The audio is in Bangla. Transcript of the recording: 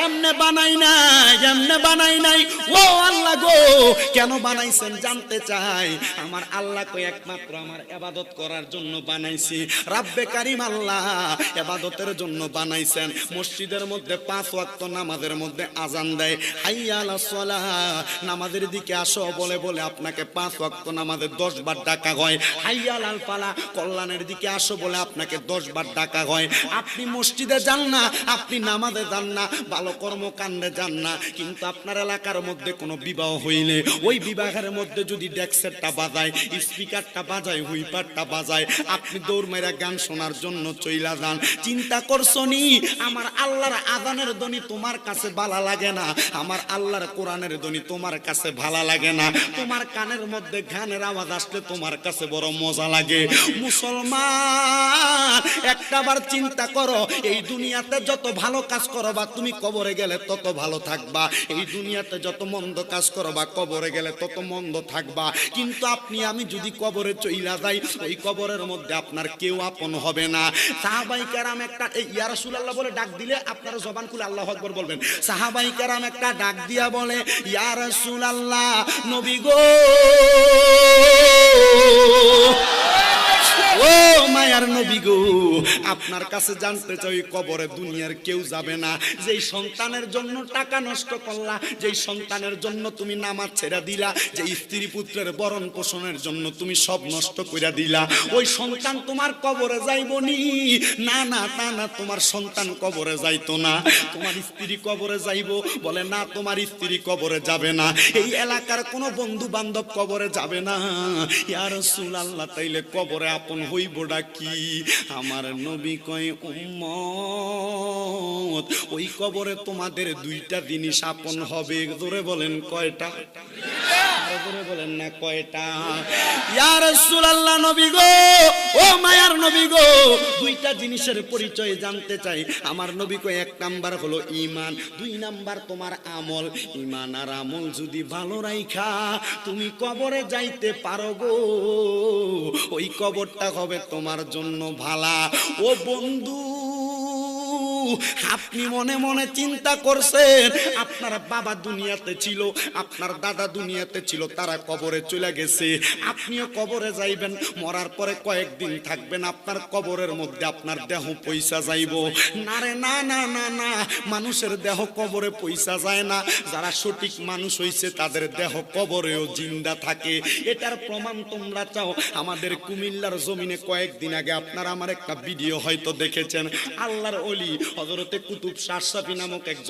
এমনে বানাই নাই। ও আল্লাহ গো, কেন বানাইছেন জানতে চাই। আমার আল্লাহ কই একমাত্র আমার ইবাদত করার জন্য বানাইছি। রাব্বে কারীম আল্লাহ ইবাদতের জন্য বানাইছেন। মসজিদের মধ্যে 5 ওয়াক্ত নামাজের মধ্যে আজান দেয়, হাইয়া আলাস সালাহ, নামাজের দিকে আসো বলে বলে আপনাকে 5 ওয়াক্ত নামাজে 10 বার ডাকা হয়। হাইয়া আলাল ফালাহ, কল্যাণের দিকে আসো বলে আপনাকে 10 বার ডাকা হয়। আপনি মসজিদে যান না, আপনি নামাজে যান না, ভালো কর্মকাণ্ডে যান না, কিন্তু আপনার এলাকার মধ্যে কোনো বিবাহ হইলে ওই বিবাহের মধ্যে যদি ডেক্সেরটা বাজায়, স্পিকারটা বাজায়, হুইপারটা বাজায়, আপনি দৌড় মেরা গান শোনার জন্য চইলা যান। চিন্তা করছো নি আমার আল্লাহর আযানের ধ্বনি তোমার কাছে ভালো লাগে না, আমার আল্লাহর কোরআনের ধ্বনি তোমার কাছে ভালো লাগে না, তোমার কানের মধ্যে গানের আওয়াজ আসলে তোমার কাছে বড় মজা লাগে। মুসলমান একটাবার চিন্তা করো, এই দুনিয়াতে যত ভালো কাজ করবা তুমি কবরে গেলে তত ভালো থাকবা, এই দুনিয়াতে যত মন্দ কাজ করবা কবরে গেলে তত মন্দ থাকবা। কিন্তু আপনি আমি যদি কবরে চইলা যাই, ওই কবরের মধ্যে আপনার কেউ আপন হবে না। সাহাবায়ে কেরাম একটা ইয়া রাসূলুল্লাহ বলে ডাক দিলে আপনারা জবান খুলে আল্লাহু আকবার বলবেন। সাহাবায়ে কেরাম একটা ডাক দিয়া বলে, ইয়া রাসূলুল্লাহ, নবী গো, ও মায়ার নবী গো, আপনার কাছে জানতে চাই, কবরে দুনিয়ার কেউ যাবে না। যেই সন্তানের জন্য টাকা নষ্ট করলা, যেই সন্তানের জন্য তুমি নামাজ ছেড়ে দিলা, যে স্ত্রী পুত্রের বরণ পোষণের জন্য তুমি সব নষ্ট করে দিলা, ওই সন্তান তোমার কবরে যাইব নি? না না, তা না, তোমার সন্তান কবরে যাইতো না, তোমার স্ত্রী কবরে যাইব। বলে না, তোমার স্ত্রী কবরে যাবে না, এই এলাকার কোনো বন্ধু বান্ধব কবরে যাবে না। ইয়া রাসূলুল্লাহ, তাইলে কবরে আপন হইবটা কি? আমার নবী কয়, উম্মত, ওই কবরে তোমাদের 2টা জিনিস আপন হবে। জোরে বলেন কয়টা? জোরে বলেন না কয়টা? ইয়া রাসূলুল্লাহ, নবী গো, ও মায়ার নবী গো, 2টা জিনিসের পরিচয় জানতে চাই। আমার নবী কয়, 1 নাম্বার হলো ঈমান, 2 নাম্বার তোমার আমল। ঈমান আর আমল যদি ভালো রাইখা তুমি কবরে যাইতে পারো গো, ওই কবরটা হবে তোমার জন্য ভালা। ও বন্ধু, আপনি মনে মনে চিন্তা করছেন, আপনার বাবা দুনিয়াতে ছিল, আপনার দাদা দুনিয়াতে ছিল, তারা কবরে চলে গেছে, আপনিও কবরে যাইবেন, মরার পরে কয়েকদিন থাকবেন, আপনার কবরের মধ্যে আপনার দেহ পয়সা যাইব না রে? না না না না, মানুষের দেহ কবরে পয়সা যায় না, যারা সঠিক মানুষ হইছে তাদের দেহ কবরেও জিন্দা থাকে। এটার প্রমাণ তোমরা চাও? আমাদের কুমিল্লার জমিনে কয়েকদিন আগে আপনারা আমার একটা ভিডিও হয়তো দেখেছেন, আল্লাহর ওলি হযরতে কুতুব শাহ সাফি নামক একজন